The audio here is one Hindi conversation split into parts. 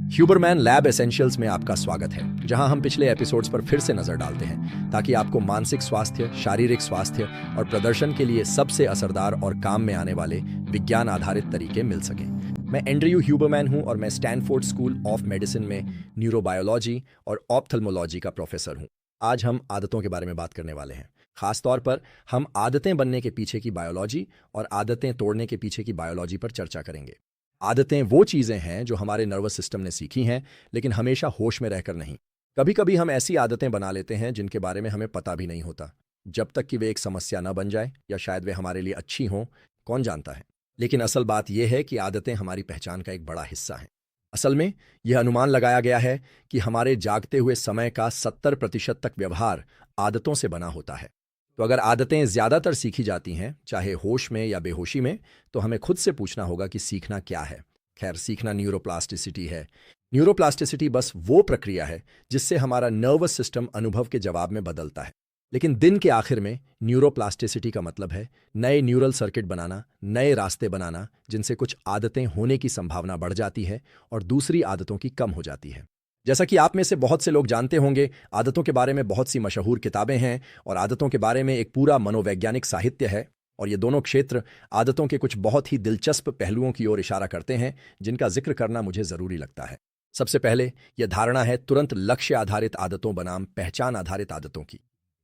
ह्यूबरमैन लैब एसेंशियल्स में आपका स्वागत है, जहां हम पिछले एपिसोड्स पर फिर से नजर डालते हैं ताकि आपको मानसिक स्वास्थ्य, शारीरिक स्वास्थ्य और प्रदर्शन के लिए सबसे असरदार और काम में आने वाले विज्ञान आधारित तरीके मिल सकें। मैं एंड्रयू ह्यूबरमैन हूं और मैं स्टैनफोर्ड स्कूल ऑफ मेडिसिन में न्यूरोबायोलॉजी और ऑप्थल्मोलॉजी का प्रोफेसर हूं। आज हम आदतों के बारे में बात करने वाले हैं। खासतौर पर हम आदतें बनने के पीछे की बायोलॉजी और आदतें तोड़ने के पीछे की बायोलॉजी पर चर्चा करेंगे। आदतें वो चीज़ें हैं जो हमारे नर्वस सिस्टम ने सीखी हैं, लेकिन हमेशा होश में रहकर नहीं। कभी कभी हम ऐसी आदतें बना लेते हैं जिनके बारे में हमें पता भी नहीं होता, जब तक कि वे एक समस्या न बन जाए या शायद वे हमारे लिए अच्छी हों, कौन जानता है। लेकिन असल बात यह है कि आदतें हमारी पहचान का एक बड़ा हिस्सा हैं। असल में यह अनुमान लगाया गया है कि हमारे जागते हुए समय का 70% तक व्यवहार आदतों से बना होता है। तो अगर आदतें ज़्यादातर सीखी जाती हैं, चाहे होश में या बेहोशी में, तो हमें खुद से पूछना होगा कि सीखना क्या है। खैर, सीखना न्यूरोप्लास्टिसिटी है। न्यूरोप्लास्टिसिटी बस वो प्रक्रिया है जिससे हमारा नर्वस सिस्टम अनुभव के जवाब में बदलता है। लेकिन दिन के आखिर में न्यूरोप्लास्टिसिटी का मतलब है नए न्यूरल सर्किट बनाना, नए रास्ते बनाना जिनसे कुछ आदतें होने की संभावना बढ़ जाती है और दूसरी आदतों की कम हो जाती है। जैसा कि आप में से बहुत से लोग जानते होंगे, आदतों के बारे में बहुत सी मशहूर किताबें हैं और आदतों के बारे में एक पूरा मनोवैज्ञानिक साहित्य है। और ये दोनों क्षेत्र आदतों के कुछ बहुत ही दिलचस्प पहलुओं की ओर इशारा करते हैं जिनका जिक्र करना मुझे ज़रूरी लगता है। सबसे पहले यह धारणा है तुरंत लक्ष्य आधारित आदतों बनाम पहचान आधारित आदतों की।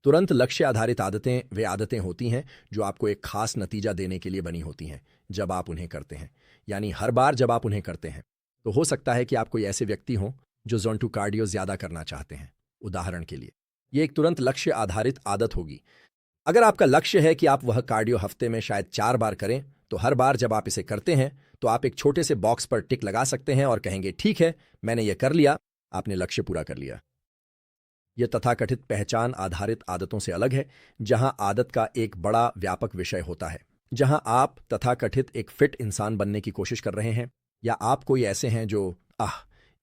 तुरंत लक्ष्य आधारित आदतें वे आदतें होती हैं जो आपको एक खास नतीजा देने के लिए बनी होती हैं जब आप उन्हें करते हैं, यानी हर बार जब आप उन्हें करते हैं। तो हो सकता है कि आप कोई ऐसे व्यक्ति हों जो ज़ोन 2 कार्डियो ज़्यादा करना चाहते हैं। उदाहरण के लिए, ये एक तुरंत लक्ष्य आधारित आदत होगी। अगर आपका लक्ष्य है कि आप वह कार्डियो हफ्ते में शायद 4 बार करें, तो हर बार जब आप इसे करते हैं तो आप एक छोटे से बॉक्स पर टिक लगा सकते हैं और कहेंगे, ठीक है, मैंने यह कर लिया। आपने लक्ष्य पूरा कर लिया। यह तथाकथित पहचान आधारित आदतों से अलग है, जहां आदत का एक बड़ा व्यापक विषय होता है, जहां आप तथाकथित एक फिट इंसान बनने की कोशिश कर रहे हैं, या आप कोई ऐसे हैं जो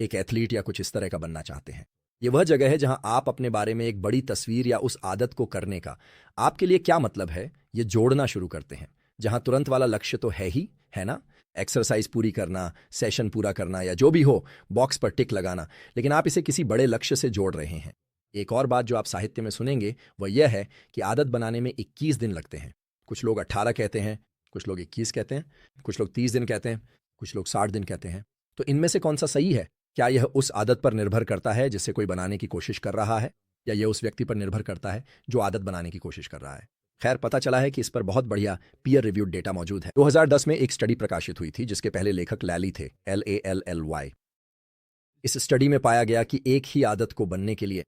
एक एथलीट या कुछ इस तरह का बनना चाहते हैं। यह वह जगह है जहां आप अपने बारे में एक बड़ी तस्वीर या उस आदत को करने का आपके लिए क्या मतलब है, यह जोड़ना शुरू करते हैं। जहां तुरंत वाला लक्ष्य तो है ही, है ना, एक्सरसाइज पूरी करना, सेशन पूरा करना या जो भी हो, बॉक्स पर टिक लगाना, लेकिन आप इसे किसी बड़े लक्ष्य से जोड़ रहे हैं। एक और बात जो आप साहित्य में सुनेंगे वह यह है कि आदत बनाने में 21 दिन लगते हैं। कुछ लोग 18 कहते हैं, कुछ लोग 21 कहते हैं, कुछ लोग 30 दिन कहते हैं, कुछ लोग 60 दिन कहते हैं। तो इनमें से कौन सा सही है? क्या यह उस आदत पर निर्भर करता है जिसे कोई बनाने की कोशिश कर रहा है, या यह उस व्यक्ति पर निर्भर करता है जो आदत बनाने की कोशिश कर रहा है? खैर, पता चला है कि इस पर बहुत बढ़िया पीयर रिव्यूड डेटा मौजूद है। 2010 में एक स्टडी प्रकाशित हुई थी जिसके पहले लेखक लैली थे, LALLY। इस स्टडी में पाया गया कि एक ही आदत को बनने के लिए